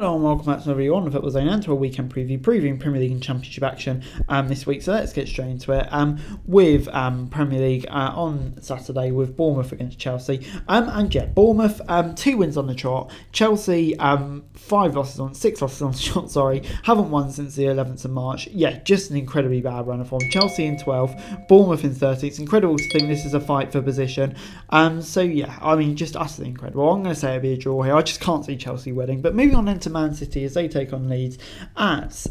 Hello and welcome back to another on the Football Zone and to a weekend previewing Premier League and Championship action this week. So let's get straight into it with Premier League on Saturday with Bournemouth against Chelsea. Bournemouth 2 wins on the trot. Chelsea 6 losses on the trot. Sorry, haven't won since the 11th of March. Yeah, just an incredibly bad run of form. Chelsea in 12th, Bournemouth in 13th. It's incredible to think this is a fight for position. Just utterly incredible. I'm going to say it'll be a draw here. I just can't see Chelsea winning. But moving on into Man City as they take on Leeds at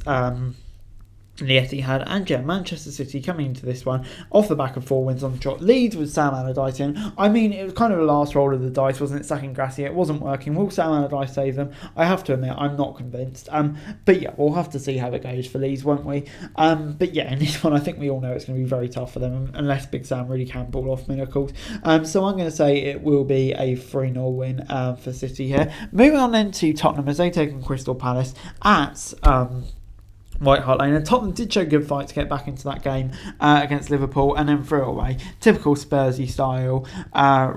the Etihad, and Manchester City coming into this one off the back of 4 wins on the trot. Leeds with Sam Allardyce in. It was kind of the last roll of the dice, wasn't it? Sacking Grassi, it wasn't working. Will Sam Allardyce save them? I have to admit, I'm not convinced. We'll have to see how it goes for Leeds, won't we? In this one, I think we all know it's going to be very tough for them unless Big Sam really can pull off miracles. So I'm going to say it will be a 3-0 win for City here. Moving on then to Tottenham as they take on Crystal Palace at White Hart Lane, and Tottenham did show good fight to get back into that game against Liverpool and then threw away. Typical Spursy style,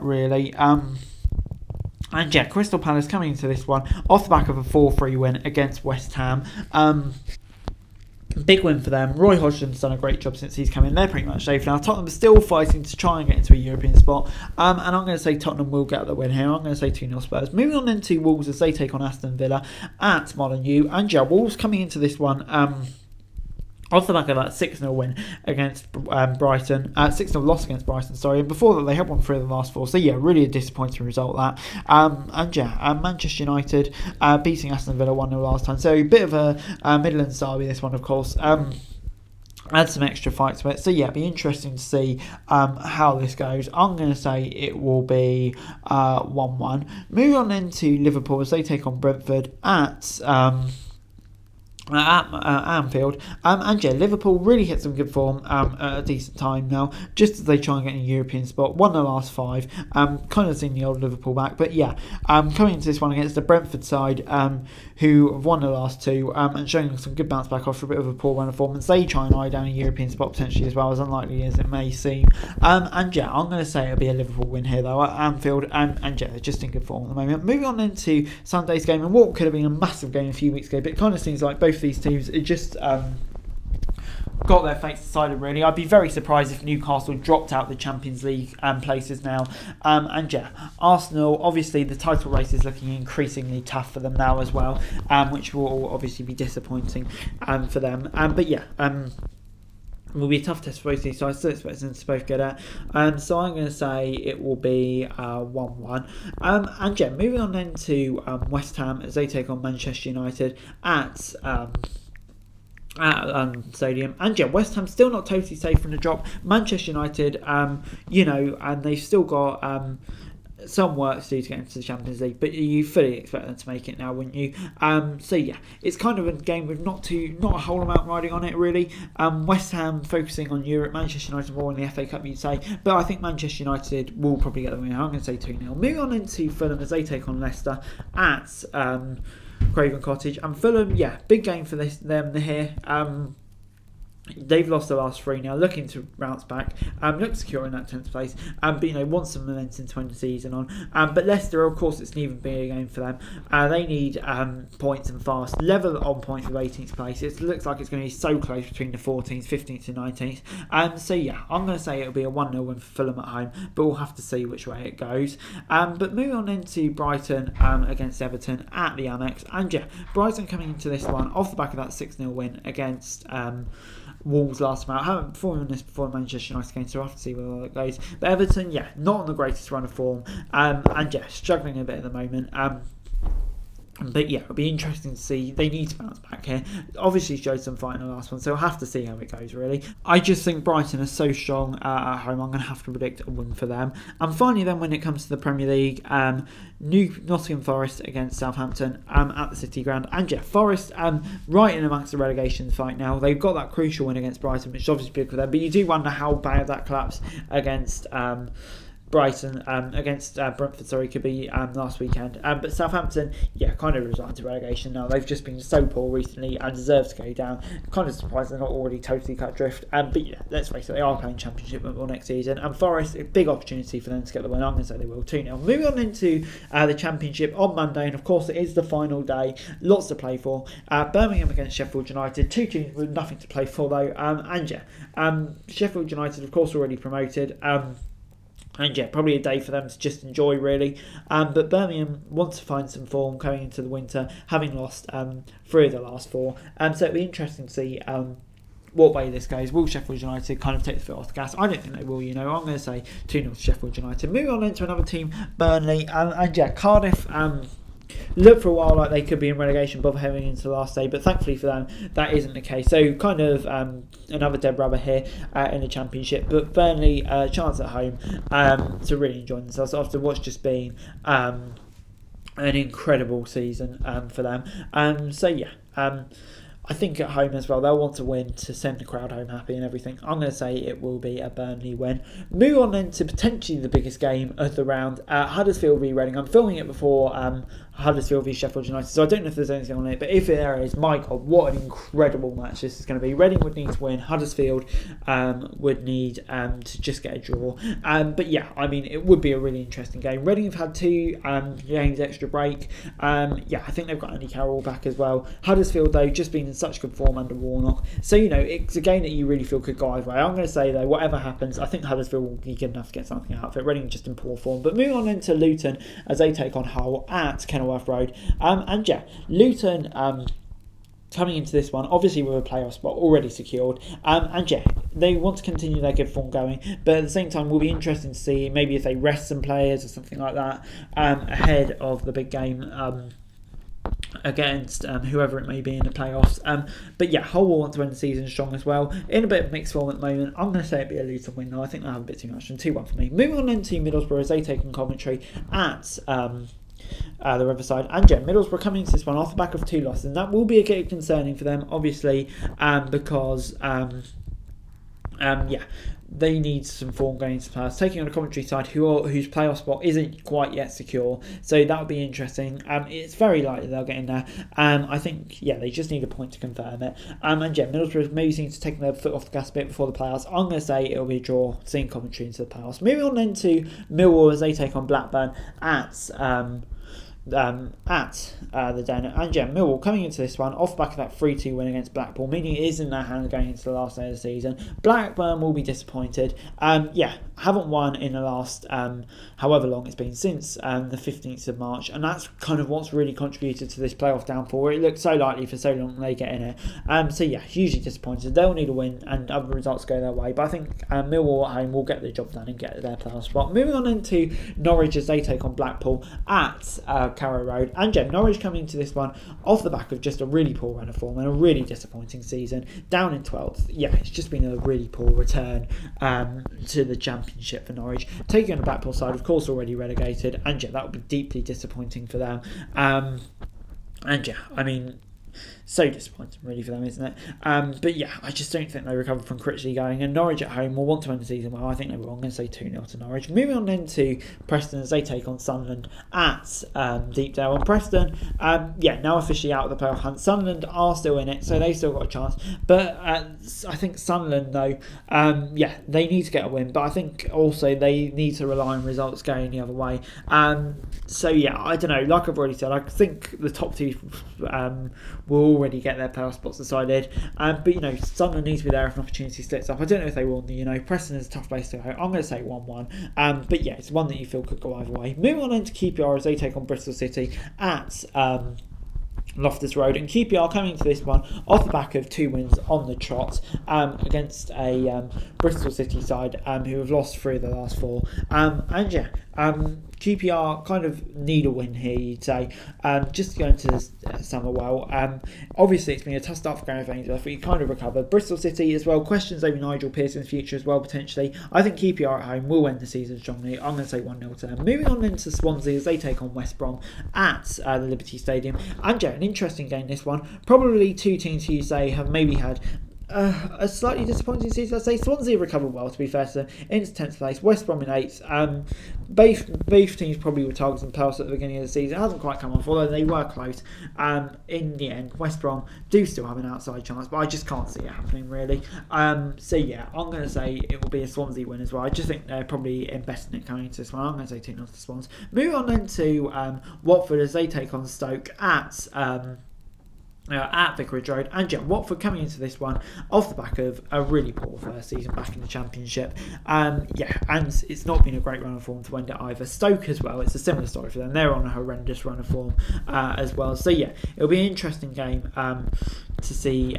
really. Crystal Palace coming into this one off the back of a 4-3 win against West Ham. Big win for them. Roy Hodgson's done a great job since he's come in. They're pretty much safe now. Tottenham are still fighting to try and get into a European spot. And I'm going to say Tottenham will get the win here. I'm going to say 2-0 Spurs. Moving on into Wolves as they take on Aston Villa at Molineux. Wolves coming into this one off the back of that 6-0 win against Brighton, 6-0 loss against Brighton, and before that they had won 3 of the last 4, so really a disappointing result that. Manchester United beating Aston Villa 1-0 last time, so a bit of a Midlands derby this one, of course. Add some extra fight to it, so be interesting to see how this goes. I'm going to say it will be 1-1. Moving on into Liverpool as they take on Brentford at Anfield, Liverpool really hit some good form at a decent time now, just as they try and get in a European spot. Won the last 5, kind of seeing the old Liverpool back, but coming into this one against the Brentford side, who have won the last 2 and showing some good bounce back after a bit of a poor run of form, as they try and eye down a European spot potentially as well, as unlikely as it may seem. I'm going to say it'll be a Liverpool win here though at Anfield, they're just in good form at the moment. Moving on into Sunday's game, and what could have been a massive game a few weeks ago, but it kind of seems like both these teams are just got their fates decided really. I'd be very surprised if Newcastle dropped out the Champions League places now. Arsenal, obviously the title race is looking increasingly tough for them now as well, which will obviously be disappointing for them. Will be a tough test for both these sides. Still expect them to both get at. So I'm going to say it will be 1-1. Moving on then to West Ham as they take on Manchester United at Stadium. West Ham still not totally safe from the drop. Manchester United, and they've still got some work to do to get into the Champions League, but you fully expect them to make it now, wouldn't you? It's kind of a game with not a whole amount riding on it really. West Ham focusing on Europe, Manchester United more in the FA Cup, you'd say, but I think Manchester United will probably get the win. I'm going to say 2-0. Moving on into Fulham as they take on Leicester at Craven Cottage, and Fulham, big game for them here. They've lost the last 3 now, looking to bounce back, look secure in that 10th place, but want some momentum to end the season on. But Leicester, of course, it's an even bigger game for them. They need points and fast. Level on points with 18th place. It looks like it's going to be so close between the 14th, 15th and 19th. I'm going to say it'll be a 1-0 win for Fulham at home, but we'll have to see which way it goes. But moving on into Brighton against Everton at the Amex, Brighton coming into this one off the back of that 6-0 win against Wolves last time out. I haven't performed on this before in Manchester United game, so we'll have to see where it goes. But Everton, not on the greatest run of form, struggling a bit at the moment. But it'll be interesting to see. They need to bounce back here. Obviously showed some fight in the last one, so we'll have to see how it goes really. I just think Brighton are so strong at home. I'm going to have to predict a win for them. And finally then, when it comes to the Premier League, Nottingham Forest against Southampton at the City Ground. Forest right in amongst the relegation fight now. They've got that crucial win against Brighton, which is obviously big for them, but you do wonder how bad that collapse against Brighton against Brentford, could be last weekend. But Southampton, kind of resigned to relegation now. They've just been so poor recently and deserve to go down. Kind of surprised they're not already totally cut adrift. But let's face it, they are playing Championship football next season. And Forest, a big opportunity for them to get the win. I'm going to say they will 2-0. Moving on into the Championship on Monday, and of course it is the final day. Lots to play for. Birmingham against Sheffield United. Two teams with nothing to play for though. Sheffield United, of course, already promoted. Probably a day for them to just enjoy, really. But Birmingham wants to find some form going into the winter, having lost 3 of the last 4. So it'll be interesting to see what way this goes. Will Sheffield United kind of take the foot off the gas? I don't think they will, I'm going to say 2-0 to Sheffield United. Moving on into another team, Burnley. Cardiff looked for a while like they could be in relegation before heading into the last day, but thankfully for them that isn't the case. So kind of another dead rubber here in the Championship, but Burnley chance at home to really enjoy themselves after what's just been an incredible season for them. I think at home as well, they'll want to win to send the crowd home happy and everything. I'm going to say it will be a Burnley win. Move on then to potentially the biggest game of the round, Huddersfield v Reading. I'm filming it before Huddersfield v Sheffield United, so I don't know if there's anything on it, but if there is, my God, what an incredible match this is going to be. Reading would need to win, Huddersfield would need to just get a draw. It would be a really interesting game. Reading have had 2 games extra break. I think they've got Andy Carroll back as well. Huddersfield, though, just been in such good form under Warnock. So, it's a game that you really feel could go either way. I'm going to say, though, whatever happens, I think Huddersfield will be good enough to get something out of it. Reading just in poor form. But moving on into Luton as they take on Hull at Kenilworth Road. Luton coming into this one, obviously with a playoff spot already secured. They want to continue their good form going, but at the same time, will be interesting to see maybe if they rest some players or something like that ahead of the big game against whoever it may be in the playoffs. Hull will want to end the season strong as well. In a bit of mixed form at the moment. I'm going to say it'd be a Luton win though. I think they'll have a bit too much, and 2-1 for me. Moving on into Middlesbrough as they take on Coventry at the Riverside. Middlesbrough coming into this one off the back of 2 losses, and that will be a bit concerning for them, obviously, because they need some form going into the playoffs, taking on a Coventry side whose playoff spot isn't quite yet secure. So that'll be interesting. It's very likely they'll get in there. I think, they just need a point to confirm it. Middlesbrough maybe seems to take their foot off the gas a bit before the playoffs. I'm going to say it'll be a draw, seeing Coventry into the playoffs. Moving on then to Millwall as they take on Blackburn at the Den. Millwall coming into this one off the back of that 3-2 win against Blackpool, meaning it is in their hands going into the last day of the season. Blackburn will be disappointed. Haven't won in the last however long it's been since the 15th of March, and that's kind of what's really contributed to this playoff downfall. It looked so likely for so long they get in it. Hugely disappointed. They'll need a win and other results go their way, but I think Millwall at home will get the job done and get their playoff spot. Moving on into Norwich as they take on Blackpool at Carrow Road. Norwich coming into this one off the back of just a really poor run of form and a really disappointing season, down in 12th. It's just been a really poor return to the Championship for Norwich. Taking on the Blackpool side, of course, already relegated, and that would be deeply disappointing for them. So disappointing really for them, isn't it? I just don't think they recover from critically going, and Norwich at home will want to end the season well. I think they will. I'm going to say 2-0 to Norwich. Moving on then to Preston as they take on Sunderland at Deepdale. And Preston, now officially out of the playoff hunt. Sunderland are still in it, so they've still got a chance. But I think Sunderland, though, they need to get a win, but I think also they need to rely on results going the other way. I don't know. Like I've already said, I think the top 2 will already get their playoff spots decided. Sunderland needs to be there if an opportunity splits up. I don't know if they will. Preston is a tough place to go. I'm going to say 1-1. It's one that you feel could go either way. Moving on into QPR as they take on Bristol City at Loftus Road, and QPR coming to this one off the back of 2 wins on the trot against a Bristol City side who have lost 3 of the last 4. QPR kind of need a win here, you'd say, just to go into this summer well. Obviously, it's been a tough start for Gareth Ainsworth, but he kind of recovered. Bristol City as well, questions over Nigel Pearson's future as well, potentially. I think QPR at home will end the season strongly. I'm going to say 1-0 to them. Moving on into Swansea as they take on West Brom at the Liberty Stadium. An interesting game, this one. Probably 2 teams who you say have maybe had a slightly disappointing season, I'd say. Swansea recovered well, to be fair to them, into 10th place. West Brom in 8th. Both teams probably were targeting playoffs at the beginning of the season. It hasn't quite come off, although they were close. In the end, West Brom do still have an outside chance, but I just can't see it happening, really. So yeah, I'm going to say it will be a Swansea win as well. I just think they're probably investing it coming into this one. I'm going to say 2-0 to Swans. Moving on then to Watford as they take on Stoke at Vicarage Road. And yeah, Watford coming into this one off the back of a really poor first season back in the Championship. And it's not been a great run of form to end it either. Stoke as well, it's a similar story for them. They're on a horrendous run of form as well. So yeah, it'll be an interesting game to see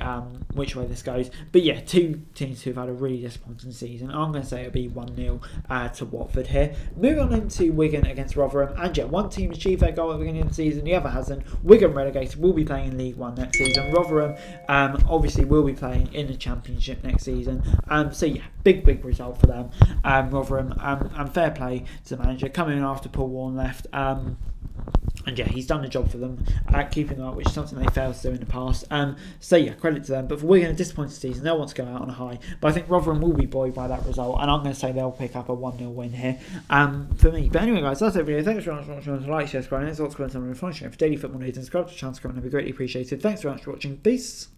which way this goes. But yeah, two teams who've had a really disappointing season. I'm going to say it'll be 1-0 to Watford here. Moving on into Wigan against Rotherham. And yeah, one team achieved their goal at the beginning of the season, the other hasn't. Wigan relegated, will be playing in League One next season. Rotherham obviously will be playing in the Championship next season. So yeah, big result for them. Rotherham, and fair play to the manager coming in after Paul Warne left. And yeah, he's done the job for them at keeping them up, which is something they failed to do in the past. So yeah, credit to them. But for Wigan, a disappointing season, they'll want to go out on a high. But I think Rotherham will be buoyed by that result, and I'm going to say they'll pick up a 1-0 win here for me. But anyway, guys, that's it for the video. Thanks very much for watching. Like, share, subscribe, and it's all comment on the for daily football news and subscribe to the channel. That'd be greatly appreciated. Thanks very much for watching. Peace.